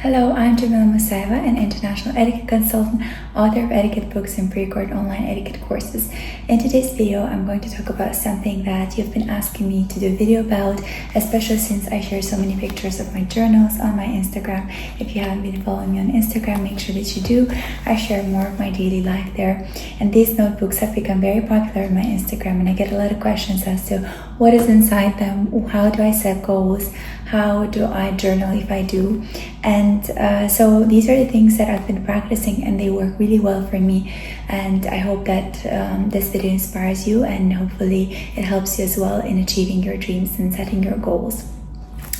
Hello, I'm Jamila Musayeva, an international etiquette consultant, author of etiquette books and pre-recorded online etiquette courses. In today's video, I'm going to talk about something that you've been asking me to do a video about, especially since I share so many pictures of my journals on my Instagram. If you haven't been following me on Instagram, make sure that you do. I share more of my daily life there. And these notebooks have become very popular on my Instagram, and I get a lot of questions as to what is inside them, how do I set goals, how do I journal if I do. And so these are the things that I've been practicing, and they work really well for me. And I hope that this video inspires you, and hopefully it helps you as well in achieving your dreams and setting your goals.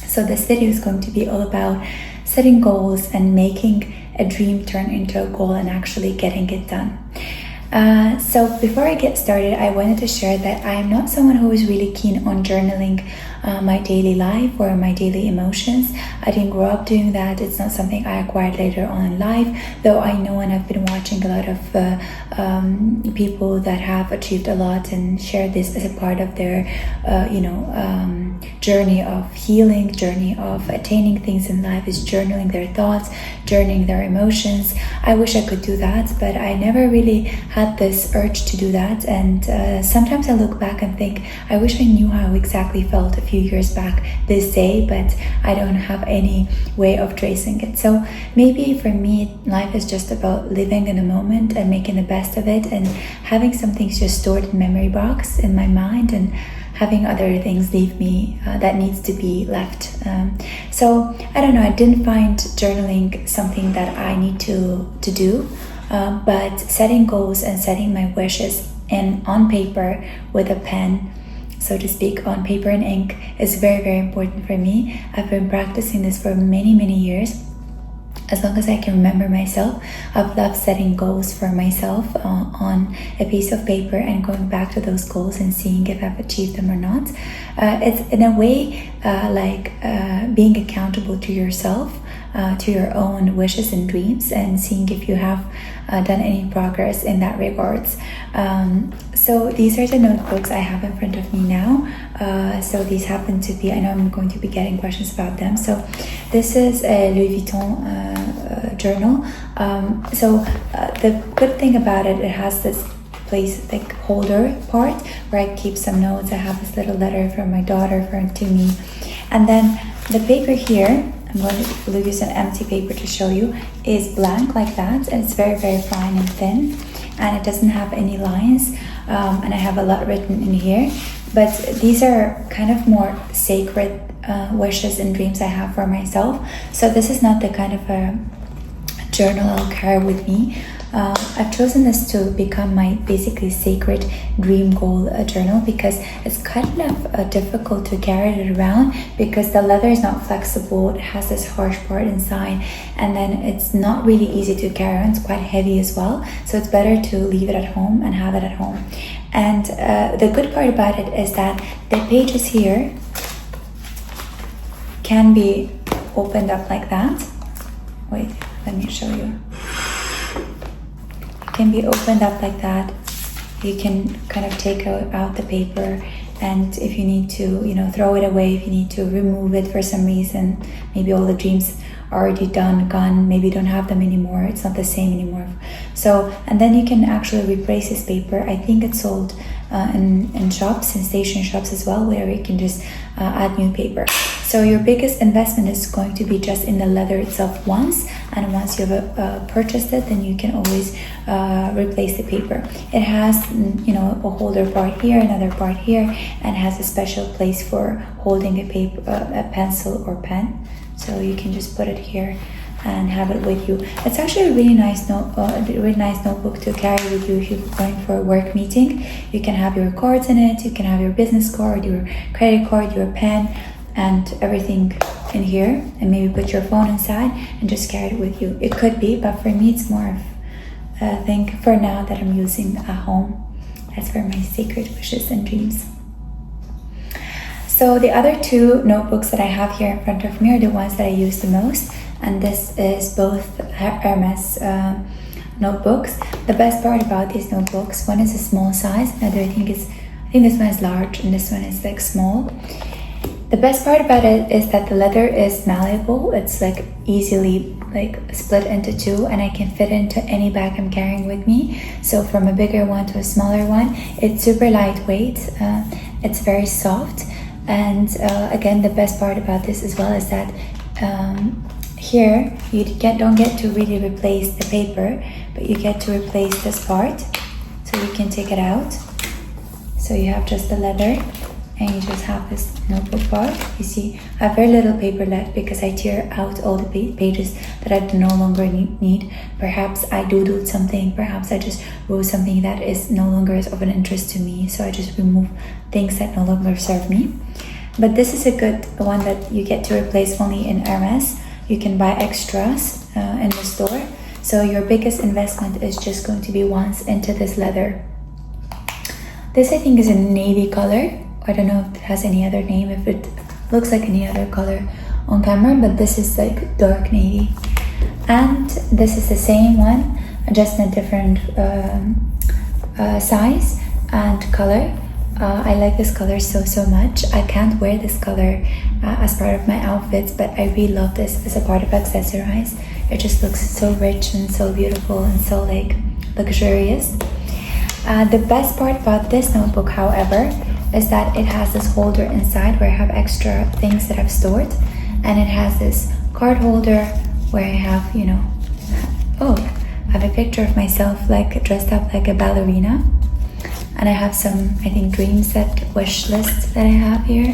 So this video is going to be all about setting goals and making a dream turn into a goal and actually getting it done. So before I get started, I wanted to share that I am not someone who is really keen on journaling my daily life or my daily emotions. I didn't grow up doing that. It's not something I acquired later on in life, though I know, and I've been watching a lot of people that have achieved a lot and share this as a part of their journey of healing, journey of attaining things in life, is journaling their thoughts, journaling their emotions. I wish I could do that, but I never really had this urge to do that. And sometimes I look back and think, I wish I knew how I exactly felt a few years back this day, but I don't have any way of tracing it. So maybe for me, life is just about living in a moment and making the best of it, and having some things just stored in memory box in my mind, and having other things leave me that needs to be left. So I don't know, I didn't find journaling something that I need to do, but setting goals and setting my wishes on paper with a pen, so to speak, on paper and ink, is very, very important for me. I've been practicing this for many, many years. As long as I can remember myself, I've loved setting goals for myself on a piece of paper and going back to those goals and seeing if I've achieved them or not. It's in a way like being accountable to yourself, to your own wishes and dreams, and seeing if you have done any progress in that regards. So these are the notebooks I have in front of me now. So these happen to be, I know I'm going to be getting questions about them. So this is a Louis Vuitton journal. The good thing about it, it has this place like holder part where I keep some notes. I have this little letter from my daughter to me, and then the paper here, I'm going to use an empty paper to show you, is blank like that, and it's very, very fine and thin, and it doesn't have any lines, and I have a lot written in here. But these are kind of more sacred wishes and dreams I have for myself. So this is not the kind of a journal I'll carry with me. I've chosen this to become my basically sacred dream goal journal, because it's kind of difficult to carry it around, because the leather is not flexible. It has this harsh part inside, and then it's not really easy to carry on. It's quite heavy as well, so it's better to leave it at home and have it at home. And the good part about it is that the pages here can be opened up like that. Wait, let me show you. Can be opened up like that. You can kind of take out the paper, and if you need to, throw it away, if you need to remove it for some reason, maybe all the dreams are already gone, maybe you don't have them anymore, it's not the same anymore. So, and then you can actually replace this paper. I think it's sold in shops, in stationery shops as well, where you can just add new paper. So your biggest investment is going to be just in the leather itself once, and once you've purchased it, then you can always replace the paper. It has, a holder part here, another part here, and has a special place for holding a paper, a pencil or pen. So you can just put it here and have it with you. It's actually a really nice notebook to carry with you if you're going for a work meeting. You can have your cards in it. You can have your business card, your credit card, your pen, and everything in here, and maybe put your phone inside and just carry it with you. It could be, but for me it's more of a thing for now that I'm using at home. That's for my sacred wishes and dreams. So the other two notebooks that I have here in front of me are the ones that I use the most, and this is both Hermes notebooks. The best part about these notebooks, one is a small size, another I think this one is large, and this one is like small. The best part about it is that the leather is malleable. It's like easily like split into two, and I can fit into any bag I'm carrying with me. So from a bigger one to a smaller one, it's super lightweight. It's very soft, and again, the best part about this as well is that here you don't get to really replace the paper, but you get to replace this part. So you can take it out. So you have just the leather, and you just have this notebook part. You see, I have very little paper left because I tear out all the pages that I no longer need. Perhaps I doodled something, perhaps I just wrote something that is no longer of an interest to me, so I just remove things that no longer serve me. But this is a good one that you get to replace only in Hermes. You can buy extras in the store. So your biggest investment is just going to be once into this leather. This I think is a navy color. I don't know if it has any other name, if it looks like any other color on camera, but this is like dark navy. And this is the same one, just in a different size and color. I like this color so much. I can't wear this color as part of my outfits, but I really love this as a part of accessorize. It just looks so rich and so beautiful and so like luxurious. The best part about this notebook, however, is that it has this holder inside where I have extra things that I've stored, and it has this card holder where I have, you know, I have a picture of myself like dressed up like a ballerina, and I have some, I think, dream set wish list that I have here.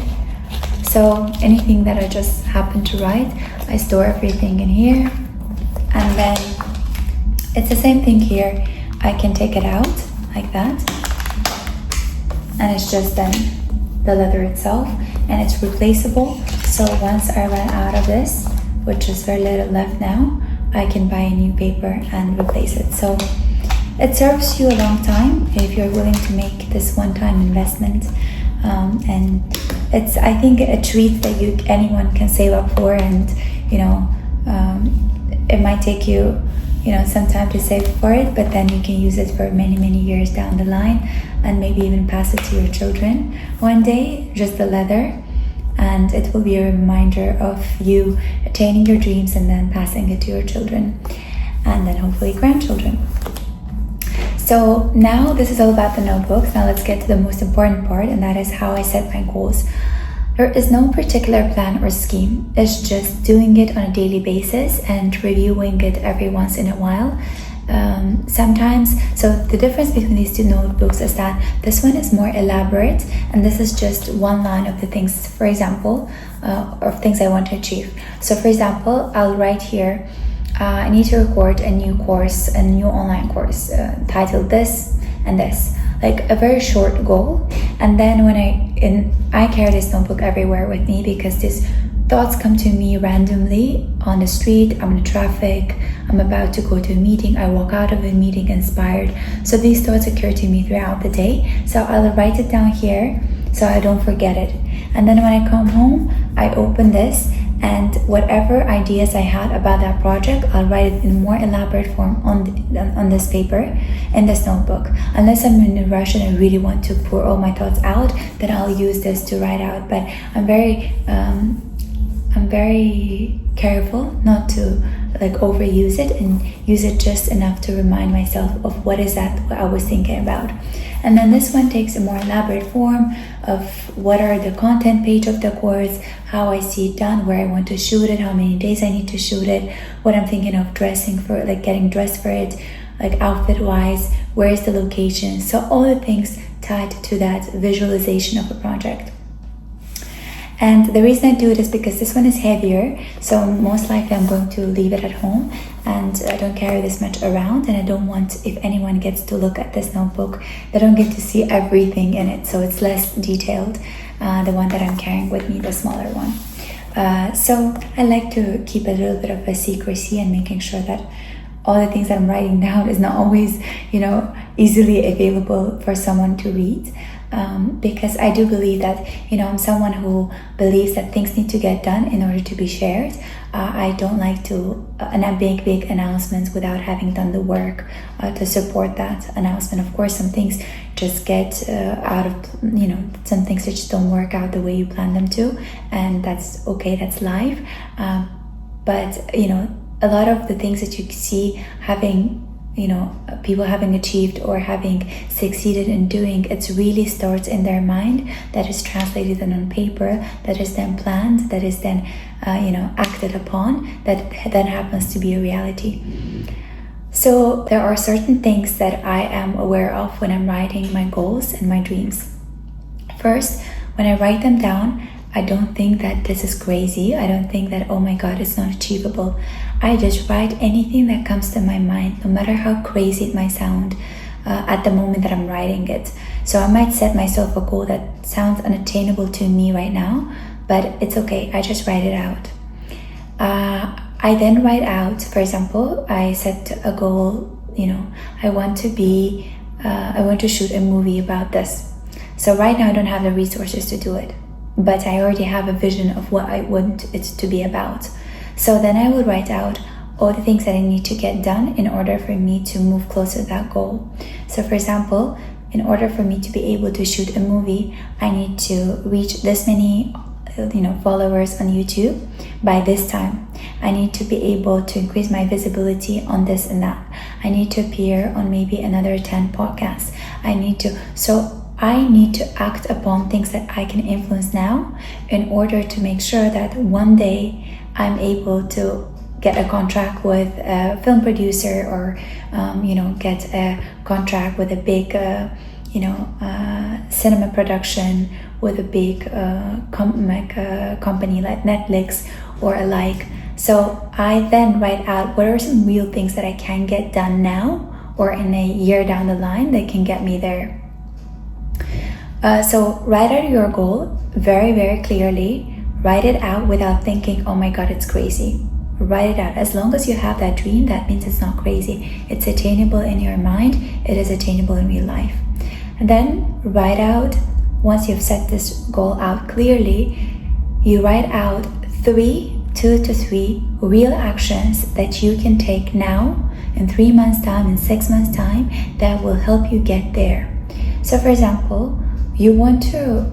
So anything that I just happen to write, I store everything in here. And then it's the same thing here. I can take it out like that, and it's just then the leather itself, and it's replaceable. So once I run out of this, which is very little left now, I can buy a new paper and replace it. So it serves you a long time if you're willing to make this one-time investment, and it's, I think, a treat that anyone can save up for. And you know, it might take you, you know, some time to save for it, but then you can use it for many years down the line, and maybe even pass it to your children one day, just the leather, and it will be a reminder of you attaining your dreams and then passing it to your children, and then hopefully grandchildren. So now this is all about the notebooks. Now let's get to the most important part, and that is how I set my goals. There is no particular plan or scheme. It's just doing it on a daily basis and reviewing it every once in a while. Sometimes, so the difference between these two notebooks is that this one is more elaborate, and this is just one line of the things, for example, of things I want to achieve. So for example, I'll write here, I need to record a new course, a new online course, titled this and this, like a very short goal. And then when I carry this notebook everywhere with me, because these thoughts come to me randomly on the street. I'm in traffic, I'm about to go to a meeting, I walk out of a meeting inspired. So these thoughts occur to me throughout the day. So I'll write it down here so I don't forget it. And then when I come home, I open this, and whatever ideas I had about that project, I'll write it in more elaborate form on this paper, in this notebook. Unless I'm in a rush and I really want to pour all my thoughts out, then I'll use this to write out. But I'm very careful not to like overuse it, and use it just enough to remind myself of what I was thinking about. And then this one takes a more elaborate form of what are the content page of the course, how I see it done, where I want to shoot it, how many days I need to shoot it, what I'm thinking of dressing for, like getting dressed for it, like outfit wise, where is the location. So all the things tied to that visualization of a project. And the reason I do it is because this one is heavier, so most likely I'm going to leave it at home, and I don't carry this much around, and I don't want, if anyone gets to look at this notebook, they don't get to see everything in it, so it's less detailed, the one that I'm carrying with me, the smaller one. So I like to keep a little bit of a secrecy, and making sure that all the things that I'm writing down is not always, you know, easily available for someone to read. Because I do believe that, you know, I'm someone who believes that things need to get done in order to be shared. I don't like to make big announcements without having done the work to support that announcement. Of course, some things just get out of, some things that just don't work out the way you plan them to, and that's okay, that's life. But a lot of the things that you see people having achieved or having succeeded in doing, it really starts in their mind, that is translated then on paper, that is then planned, that is then acted upon, that then happens to be a reality. So there are certain things that I am aware of when I'm writing my goals and my dreams. First, when I write them down, I don't think that this is crazy. I don't think that, oh my God, it's not achievable. I just write anything that comes to my mind, no matter how crazy it might sound at the moment that I'm writing it. So I might set myself a goal that sounds unattainable to me right now, but it's okay. I just write it out. I then write out, for example, I set a goal, I want to shoot a movie about this. So right now I don't have the resources to do it, but I already have a vision of what I want it to be about. So then I will write out all the things that I need to get done in order for me to move closer to that goal. So for example, in order for me to be able to shoot a movie, I need to reach this many followers on YouTube by this time. I need to be able to increase my visibility on this and that. I need to appear on maybe another 10 podcasts. I need to act upon things that I can influence now in order to make sure that one day I'm able to get a contract with a film producer or get a contract with a big cinema production with a big company like Netflix or alike. So I then write out what are some real things that I can get done now or in a year down the line that can get me there. So write out your goal very, very clearly. Write it out without thinking, oh my God, it's crazy. Write it out. As long as you have that dream, that means it's not crazy. It's attainable in your mind. It is attainable in real life. And then write out, once you've set this goal out clearly, you write out 2 to 3 real actions that you can take now, in 3 months' time, in 6 months' time, that will help you get there. So for example, you want to,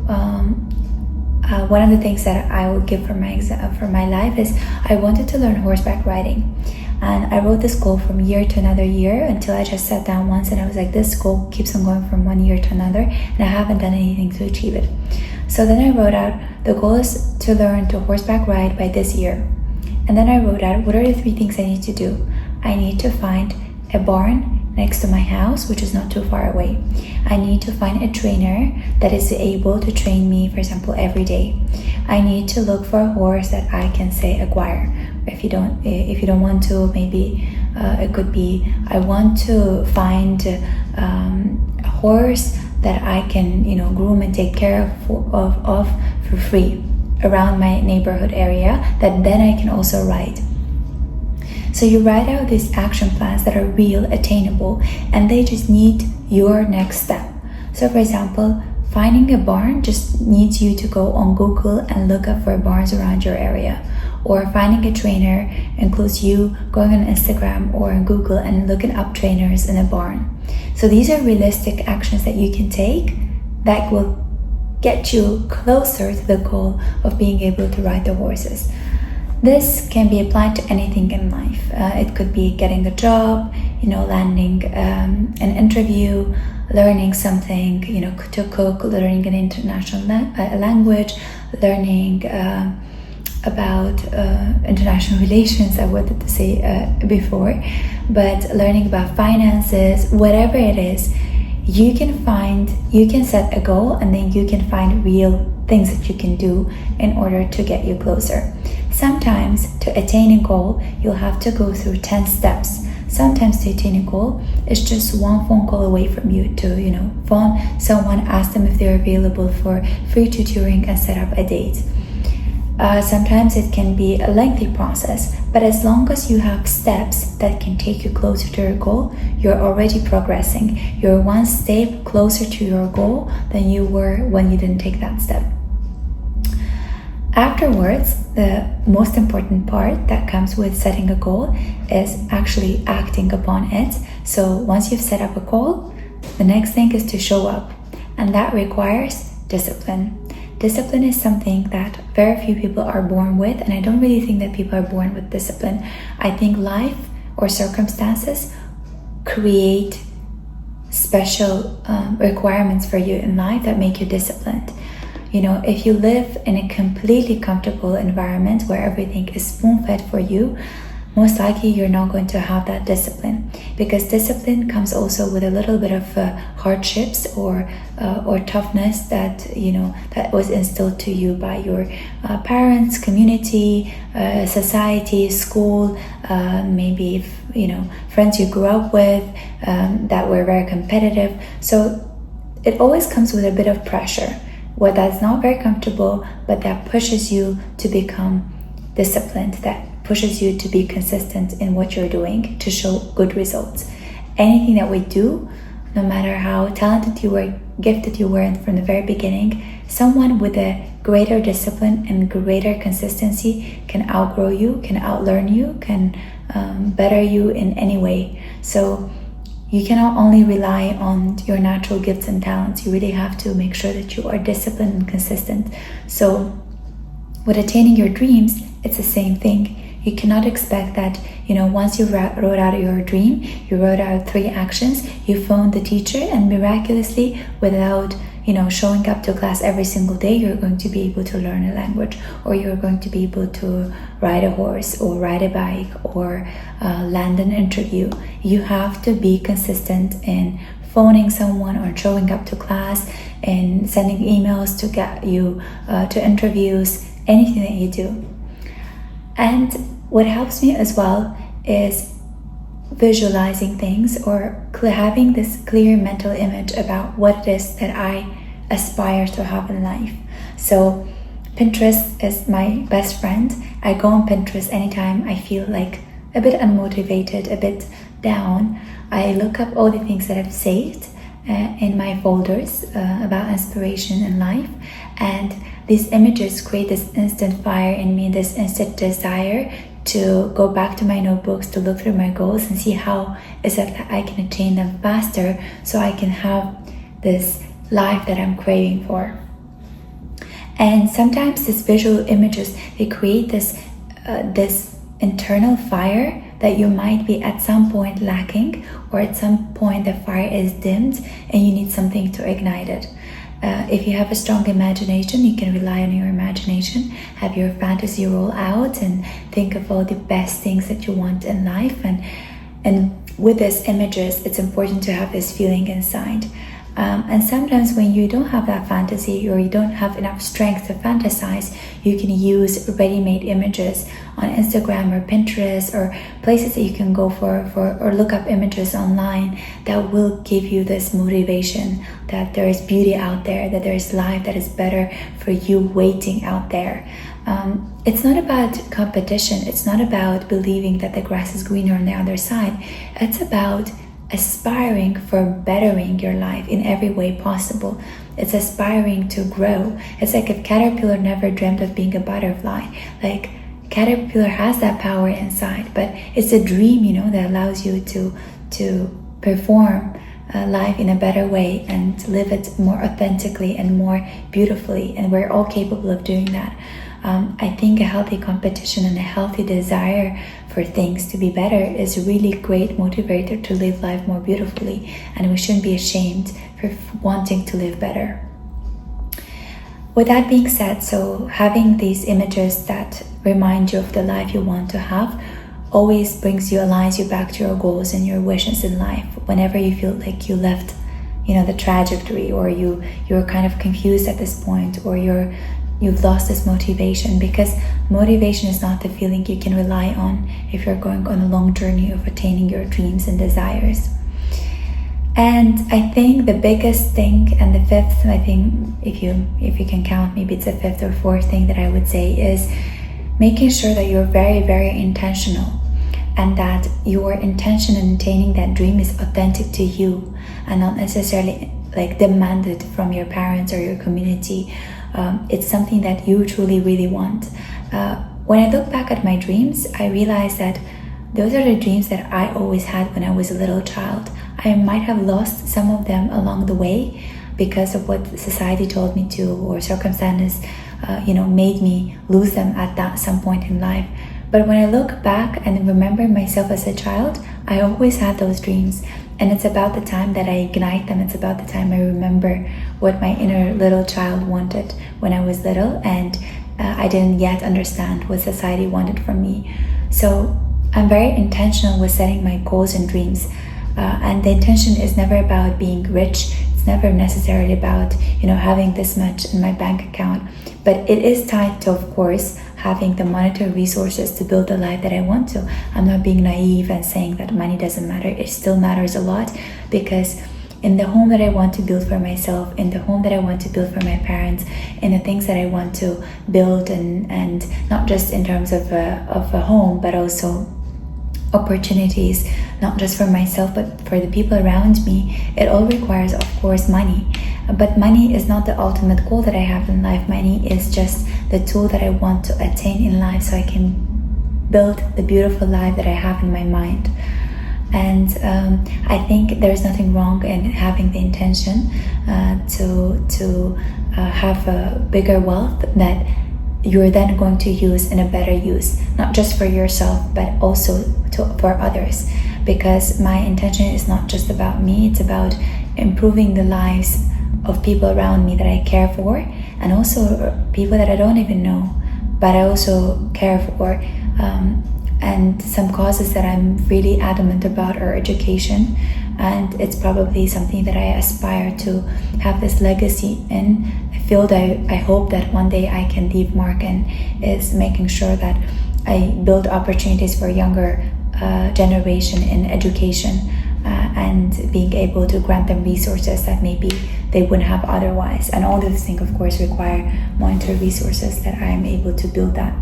one of the things that I would give for my life is I wanted to learn horseback riding. And I wrote this goal from year to another year until I just sat down once and I was like, this goal keeps on going from one year to another and I haven't done anything to achieve it. So then I wrote out, the goal is to learn to horseback ride by this year. And then I wrote out, what are the 3 things I need to do? I need to find a barn next to my house, which is not too far away. I need to find a trainer that is able to train me, for example, every day. I need to look for a horse that I can say acquire. If you don't want to, maybe it could be I want to find a horse that I can groom and take care of for free around my neighborhood area, that then I can also ride. So you write out these action plans that are real, attainable, and they just need your next step. So for example, finding a barn just needs you to go on Google and look up for barns around your area. Or finding a trainer includes you going on Instagram or on Google and looking up trainers in a barn. So these are realistic actions that you can take that will get you closer to the goal of being able to ride the horses. This can be applied to anything in life. It could be getting a job, landing an interview, learning something, to cook, learning an international language, learning about international relations, I wanted to say before, but learning about finances, whatever it is, you can set a goal and then you can find real things that you can do in order to get you closer. Sometimes to attain a goal, you'll have to go through 10 steps. Sometimes to attain a goal, it's just one phone call away from you to, phone someone, ask them if they're available for free tutoring and set up a date. Sometimes it can be a lengthy process, but as long as you have steps that can take you closer to your goal, you're already progressing. You're one step closer to your goal than you were when you didn't take that step. Afterwards, the most important part that comes with setting a goal is actually acting upon it. So once you've set up a goal, The next thing is to show up, and that requires discipline. Discipline is something that very few people are born with, and I don't really think that people are born with discipline. I think life or circumstances create special requirements for you in life that make you disciplined. If you live in a completely comfortable environment where everything is spoon-fed for you, most likely you're not going to have that discipline, because discipline comes also with a little bit of hardships or toughness that that was instilled to you by your parents, community, society, school, maybe friends you grew up with that were very competitive. So it always comes with a bit of pressure, what that's not very comfortable, but that pushes you to become disciplined, that pushes you to be consistent in what you're doing to show good results. Anything that we do, no matter how talented you were, gifted you were from the very beginning, someone with a greater discipline and greater consistency can outgrow you, can outlearn you, can better you in any way. So you cannot only rely on your natural gifts and talents. You really have to make sure that you are disciplined and consistent. So with attaining your dreams, it's the same thing. You cannot expect that, once you wrote out your dream, you wrote out 3 actions, you phoned the teacher, and miraculously, without, showing up to class every single day, you're going to be able to learn a language, or you're going to be able to ride a horse, or ride a bike, or land an interview. You have to be consistent in phoning someone or showing up to class and sending emails to get you to interviews, anything that you do. And what helps me as well is visualizing things, or having this clear mental image about what it is that I aspire to have in life. So Pinterest is my best friend. I go on Pinterest anytime I feel like a bit unmotivated, a bit down. I look up all the things that I've saved in my folders about inspiration in life, and these images create this instant fire in me, this instant desire to go back to my notebooks, to look through my goals and see how is it that I can attain them faster, so I can have this life that I'm craving for. And sometimes these visual images, they create this internal fire that you might be at some point lacking, or at some point the fire is dimmed and you need something to ignite it. If you have a strong imagination, you can rely on your imagination, have your fantasy roll out and think of all the best things that you want in life. And with these images, it's important to have this feeling inside. And sometimes when you don't have that fantasy, or you don't have enough strength to fantasize, you can use ready-made images on Instagram or Pinterest, or places that you can go for or look up images online that will give you this motivation that there is beauty out there, that there is life that is better for you waiting out there. It's not about competition. It's not about believing that the grass is greener on the other side. It's about aspiring for bettering your life in every way possible. It's aspiring to grow. It's like if caterpillar never dreamt of being a butterfly. Like, caterpillar has that power inside, but it's a dream, that allows you to perform life in a better way and live it more authentically and more beautifully. And we're all capable of doing that. I think a healthy competition and a healthy desire for things to be better is a really great motivator to live life more beautifully, and we shouldn't be ashamed for wanting to live better. With that being said, so having these images that remind you of the life you want to have always aligns you back to your goals and your wishes in life. Whenever you feel like you left, the trajectory, or you're kind of confused at this point, or you've lost this motivation, because motivation is not the feeling you can rely on if you're going on a long journey of attaining your dreams and desires. And I think the biggest thing, and the fifth, I think if you can count, maybe it's the fifth or fourth thing that I would say, is making sure that you're very, very intentional, and that your intention in attaining that dream is authentic to you and not necessarily like demanded from your parents or your community. It's something that you truly, really want. When I look back at my dreams, I realize that those are the dreams that I always had when I was a little child. I might have lost some of them along the way because of what society told me to, or circumstances made me lose them at that some point in life. But when I look back and remember myself as a child, I always had those dreams. And it's about the time that I ignite them. It's about the time I remember what my inner little child wanted when I was little, and I didn't yet understand what society wanted from me. So I'm very intentional with setting my goals and dreams. And the intention is never about being rich. It's never necessarily about, having this much in my bank account. But it is tied to, of course, having the monetary resources to build the life that I want to. I'm not being naive and saying that money doesn't matter. It still matters a lot, because in the home that I want to build for myself, in the home that I want to build for my parents, in the things that I want to build, and not just in terms of a home, but also opportunities, not just for myself, but for the people around me, it all requires, of course, money. But money is not the ultimate goal that I have in life. Money is just the tool that I want to attain in life, so I can build the beautiful life that I have in my mind. And I think there's nothing wrong in having the intention to have a bigger wealth that you're then going to use in a better use, not just for yourself, but also for others. Because my intention is not just about me, it's about improving the lives of people around me that I care for, and also people that I don't even know, but I also care for. And some causes that I'm really adamant about are education, and it's probably something that I aspire to have this legacy in. I feel that I hope that one day I can leave mark in, is making sure that I build opportunities for younger generation in education, and being able to grant them resources that maybe they wouldn't have otherwise. And all those things, of course, require monetary resources that I am able to build that.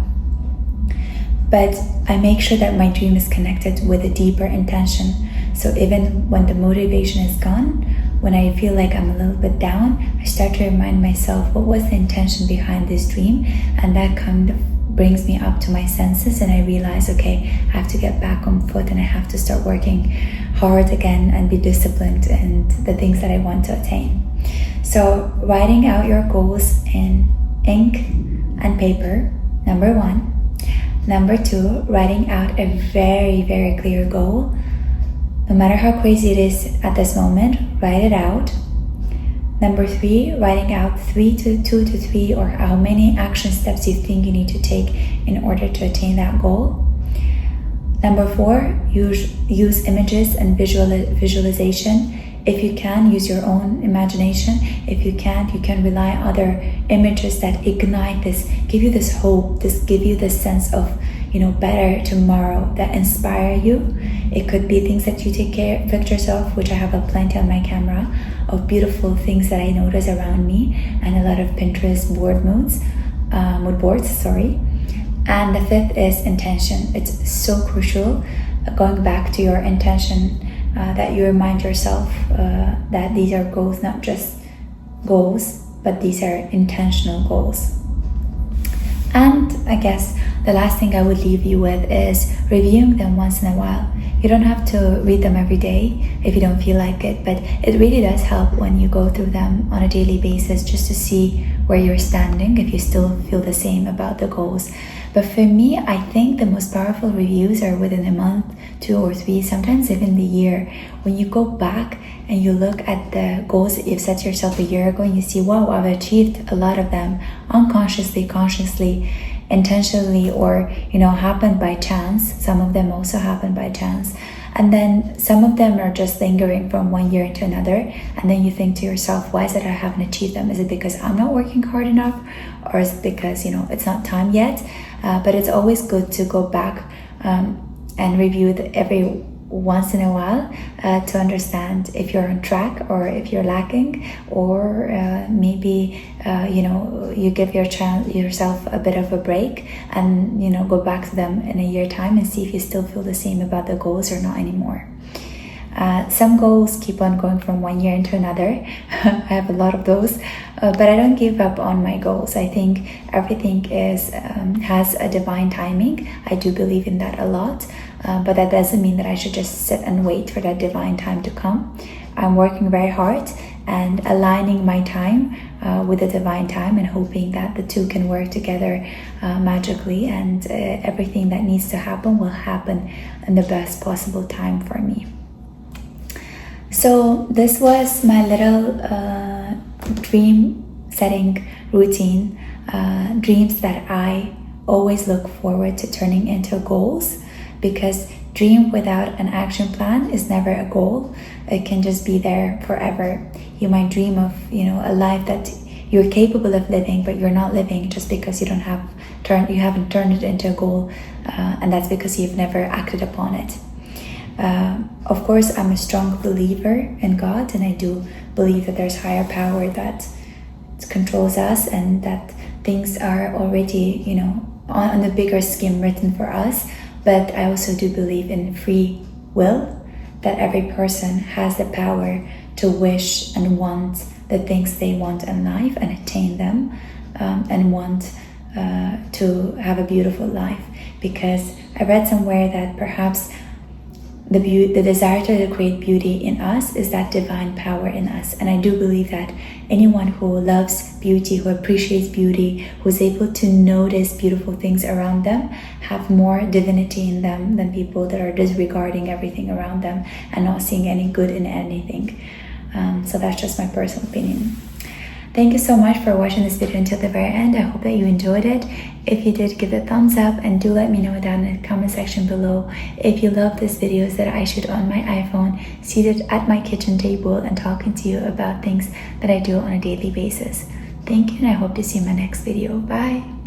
But I make sure that my dream is connected with a deeper intention. So even when the motivation is gone, when I feel like I'm a little bit down, I start to remind myself, what was the intention behind this dream? And that kind of brings me up to my senses, and I realize, okay, I have to get back on foot, and I have to start working hard again and be disciplined in the things that I want to attain. So writing out your goals in ink and paper, number 1. Number 2, writing out a very, very clear goal. No matter how crazy it is at this moment, write it out. Number 3, writing out 2 to 3 or how many action steps you think you need to take in order to attain that goal. Number 4, use images and visualization. If you can, use your own imagination. If you can't, you can rely on other images that ignite this, give you this hope, give you this sense of, better tomorrow, that inspire you. It could be things that you take pictures of, which I have a plenty on my camera, of beautiful things that I notice around me, and a lot of Pinterest mood boards, sorry. And the 5th is intention. It's so crucial, going back to your intention, that you remind yourself that these are goals, not just goals, but these are intentional goals. And I guess the last thing I would leave you with is reviewing them once in a while. You don't have to read them every day if you don't feel like it, but it really does help when you go through them on a daily basis, just to see where you're standing, if you still feel the same about the goals. But for me, I think the most powerful reviews are within a month, 2 or 3, sometimes even the year. When you go back and you look at the goals that you've set yourself a year ago, and you see, wow, I've achieved a lot of them unconsciously, consciously, intentionally, or happened by chance. Some of them also happen by chance. And then some of them are just lingering from one year into another, and then you think to yourself, why is it I haven't achieved them? Is it because I'm not working hard enough, or is it because it's not time yet? But it's always good to go back and review every once in a while to understand if you're on track or if you're lacking, or maybe you give yourself a bit of a break and go back to them in a year time and see if you still feel the same about the goals or not anymore. Some goals keep on going from one year into another. I have a lot of those, but I don't give up on my goals. I think everything has a divine timing. I do believe in that a lot. but that doesn't mean that I should just sit and wait for that divine time to come. I'm working very hard and aligning my time with the divine time, and hoping that the two can work together magically, and everything that needs to happen will happen in the best possible time for me. So this was my little dream setting routine, dreams that I always look forward to turning into goals, because dream without an action plan is never a goal. It can just be there forever. You might dream of, a life that you're capable of living, but you're not living just because you haven't turned it into a goal, and that's because you've never acted upon it. Of course, I'm a strong believer in God, and I do believe that there's higher power that controls us, and that things are already, on a bigger scheme written for us. But I also do believe in free will, that every person has the power to wish and want the things they want in life and attain them, and want to have a beautiful life. Because I read somewhere that perhaps the desire to create beauty in us is that divine power in us. And I do believe that anyone who loves beauty, who appreciates beauty, who's able to notice beautiful things around them, have more divinity in them than people that are disregarding everything around them and not seeing any good in anything. So that's just my personal opinion. Thank you so much for watching this video until the very end. I hope that you enjoyed it. If you did, give it a thumbs up, and do let me know down in the comment section below if you love these videos that I shoot on my iPhone, seated at my kitchen table and talking to you about things that I do on a daily basis. Thank you, and I hope to see you in my next video. Bye!